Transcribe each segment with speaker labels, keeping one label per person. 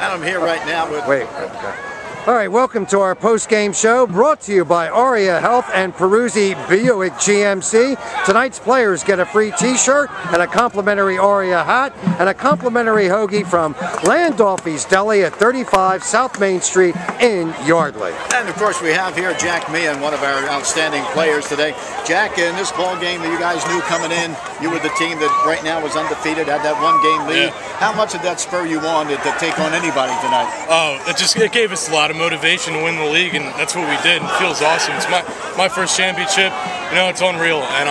Speaker 1: And I'm here right now with...
Speaker 2: Wait. Okay. All right, welcome to our post-game show, brought to you by Aria Health and Peruzzi Buick GMC. Tonight's players get a free t-shirt and a complimentary Aria hat and a complimentary hoagie from Landolfi's Deli at 35 South Main Street in Yardley.
Speaker 1: And of course we have here Jack Meehan, one of our outstanding players today. Jack, in this ball game that you guys knew coming in, you were the team that right now was undefeated, had that one-game lead.
Speaker 3: Yeah.
Speaker 1: How much did that spur you on to take on anybody tonight?
Speaker 3: Oh, it gave us a lot of motivation to win the league, and that's what we did. It feels awesome. It's my first championship. You know, it's unreal, and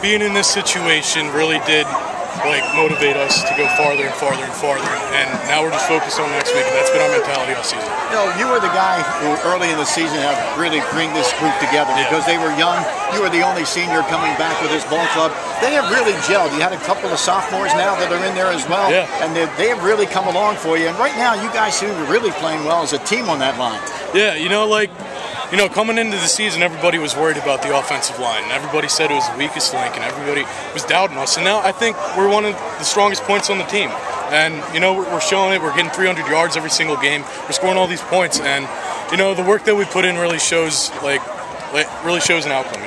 Speaker 3: being in this situation really did motivate us to go farther and farther and farther. And now we're just focused on next week, and that's been our mentality all season.
Speaker 1: You know, you were the guy who early in the season had really bring this group together because they were young. You were the only senior coming back with this ball club. They have really gelled. You had a couple of sophomores now that are in there as well, and they have really come along for you. And right now, you guys seem to be really playing well as a team on that line.
Speaker 3: Yeah, coming into the season, everybody was worried about the offensive line. Everybody said it was the weakest link, and everybody was doubting us. And now I think we're one of the strongest points on the team. And, we're showing it. We're getting 300 yards every single game. We're scoring all these points. And, the work that we put in really shows, an outcome,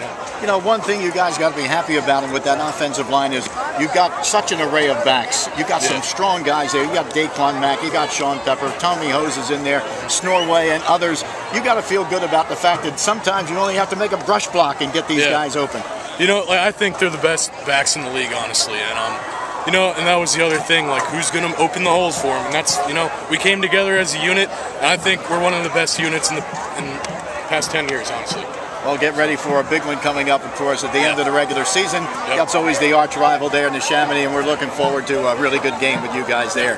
Speaker 1: one thing you guys got to be happy about and with that offensive line is you've got such an array of backs. You got some strong guys there. You got Daquan Mack, you got Sean Pepper, Tommy Hose is in there, Snorway and others. You got to feel good about the fact that sometimes you only have to make a brush block and get these guys open.
Speaker 3: I think they're the best backs in the league, honestly. And and that was the other thing, who's going to open the holes for them? And that's, we came together as a unit, and I think we're one of the best units in the past 10 years, honestly.
Speaker 1: Well, get ready for a big one coming up, of course, at the end of the regular season. That's always the arch rival there in the Chamonix, and we're looking forward to a really good game with you guys there.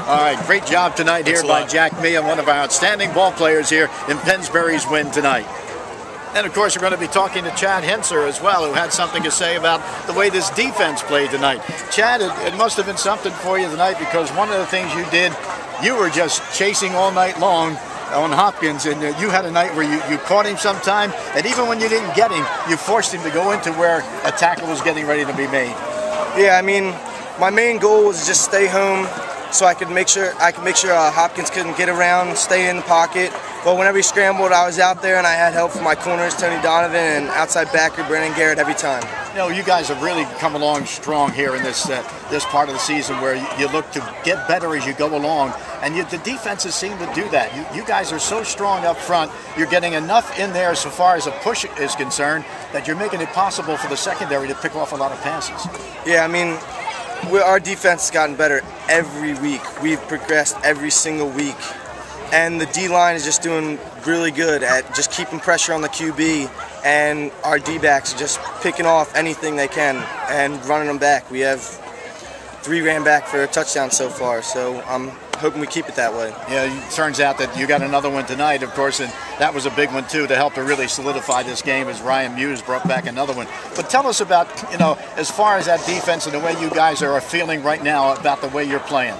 Speaker 1: All right, great job tonight here by Jack Meehan, one of our outstanding ball players here in Pennsbury's win tonight. And, of course, we're going to be talking to Chad Hensor as well, who had something to say about the way this defense played tonight. Chad, it must have been something for you tonight because one of the things you did, you were just chasing all night long on Hopkins, and you had a night where you caught him sometime, and even when you didn't get him, you forced him to go into where a tackle was getting ready to be made.
Speaker 4: Yeah, I mean, my main goal was just stay home so I could make sure Hopkins couldn't get around, stay in the pocket. But whenever he scrambled, I was out there, and I had help from my corners, Tony Donovan, and outside backer, Brennan Garrett, every time.
Speaker 1: You guys have really come along strong here in this part of the season where you look to get better as you go along, and the defenses seem to do that. You guys are so strong up front. You're getting enough in there so far as a push is concerned that you're making it possible for the secondary to pick off a lot of passes.
Speaker 4: Yeah, I mean, our defense has gotten better every week. We've progressed every single week. And the D-line is just doing really good at just keeping pressure on the QB, and our D-backs are just picking off anything they can and running them back. We have 3 ran back for a touchdown so far, so I'm hoping we keep it that way.
Speaker 1: Yeah, it turns out that you got another one tonight, of course, and that was a big one too to help to really solidify this game as Ryan Muse brought back another one. But tell us about, as far as that defense and the way you guys are feeling right now about the way you're playing.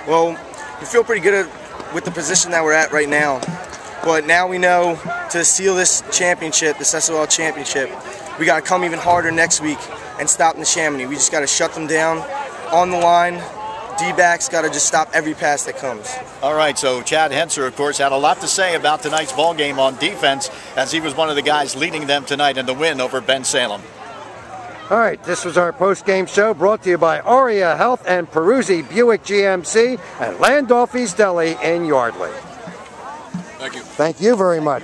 Speaker 4: Well, we feel pretty good with the position that we're at right now. But now we know to seal this championship, this SOL championship, we got to come even harder next week and stop the Chamonix. We just got to shut them down on the line. D-backs got to just stop every pass that comes. All
Speaker 1: right, so Chad Hensor, of course, had a lot to say about tonight's ball game on defense as he was one of the guys leading them tonight in the win over Ben Salem.
Speaker 2: All right, this was our post-game show brought to you by Aria Health and Peruzzi Buick GMC at Landolfi's Deli in Yardley.
Speaker 3: Thank you.
Speaker 2: Thank you very much.